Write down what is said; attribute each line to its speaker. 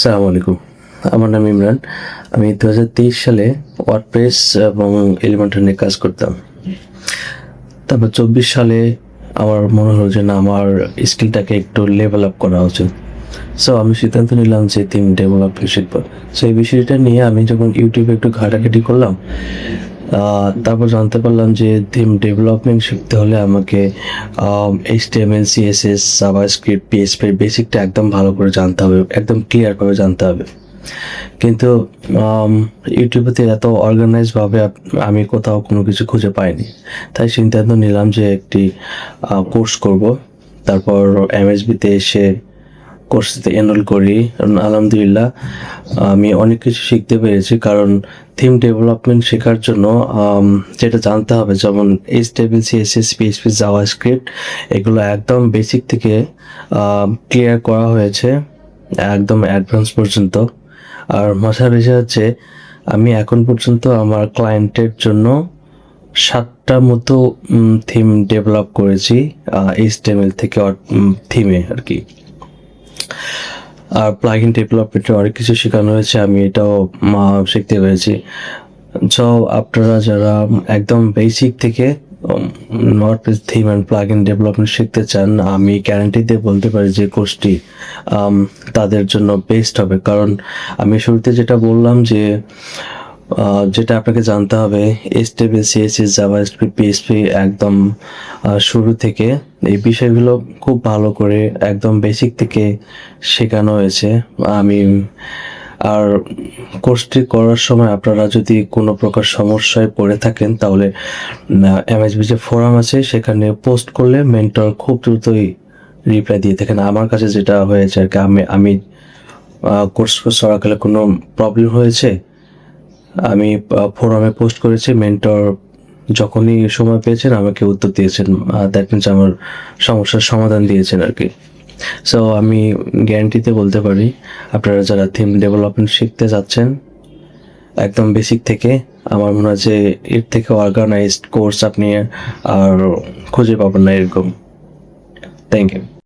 Speaker 1: আসসালামু আলাইকুম। আমার নাম ইমরান। আমি 2023 সালে ওয়ার্ডপ্রেস এবং এলিমেন্টর নিয়ে কাজ করতাম। তারপর 24 সালে আমার মনে হলো যে না, আমার স্কিলটাকে একটু লেভেল আপ করা উচিত। সো আমি সিদ্ধান্ত নিলাম যে থিম ডেভেলপমেন্ট শিখবো। সো এই বিষয়টা নিয়ে আমি যখন ইউটিউবে একটু ঘাটাঘাটি করলাম, তারপর জানতে পারলাম যে থিম ডেভেলপমেন্ট শিখতে হলে আমাকে HTML, CSS, জাভাস্ক্রিপ্ট, PHP বেসিকটা একদম ভালো করে জানতে হবে, একদম ক্লিয়ারভাবে জানতে হবে। কিন্তু ইউটিউবেতে এত অর্গানাইজভাবে আমি কোথাও কোনো কিছু খুঁজে পাইনি। তাই সিদ্ধান্ত নিলাম যে একটি কোর্স করব। তারপর MSBতে এসে কোর্সে এনরোল করি। আলহামদুলিল্লাহ আমি অনেক কিছু শিখতে পেরেছি, কারণ থিম ডেভেলপমেন্ট শেখার জন্য যেটা জানতে হবে, যেমন HTML, CSS, PHP, জাভাস্ক্রিপ্ট, এগুলো একদম বেসিক থেকে ক্লিয়ার করা হয়েছে একদম অ্যাডভান্স পর্যন্ত। আর মজার বিষয় হচ্ছে, আমি এখন পর্যন্ত আমার ক্লায়েন্টের জন্য 7টা মতো থিম ডেভেলপ করেছি HTML থেকে থিমে আর কি। আর প্লাগইন ডেভেলপমেন্টে অনেক কিছু শেখানো হয়েছে, আমি এটাও শিখতে পেরেছি। সো আপনারা যারা একদম বেসিক থেকে WordPress theme and plugin development শিখতে চান, আমি গ্যারান্টি দিয়ে বলতে পারি যে কোর্সটি তাদের জন্য বেস্ট হবে। কারণ আমি শুরুতে যেটা বললাম যে যেটা আপনাকে জানতে হবে, HTML, CSS, জাভাস্ক্রিপ্ট, PHP একদম শুরু থেকে এই বিষয়গুলো খুব ভালো করে একদম বেসিক থেকে শেখানো হয়েছে। আমি আর কোর্সটি করার সময় আপনারা যদি কোনো প্রকার সমস্যায় পড়ে থাকেন, তাহলে MSB যে ফোরাম আছে সেখানে পোস্ট করলে মেন্টর খুব দ্রুতই রিপ্লাই দিয়ে থাকেন। আমার কাছে যেটা হয়েছে আর কি, আমি কোর্স চলাকালে কোনো প্রবলেম হয়েছে, আমি ফোরামে পোস্ট করেছি, মেন্টর যখনই সময় পেয়েছেন আমাকে উত্তর দিয়েছেন। দ্যাট মিনস আমার সমস্যার সমাধান দিয়েছেন আর কি। সো আমি গ্যারান্টিতে বলতে পারি, আপনারা যারা থিম ডেভেলপমেন্ট শিখতে যাচ্ছেন একদম বেসিক থেকে, আমার মনে হয় যে এর থেকে অর্গানাইজড কোর্স আপনি আর খুঁজে পাবেন না এরকম। Thank you.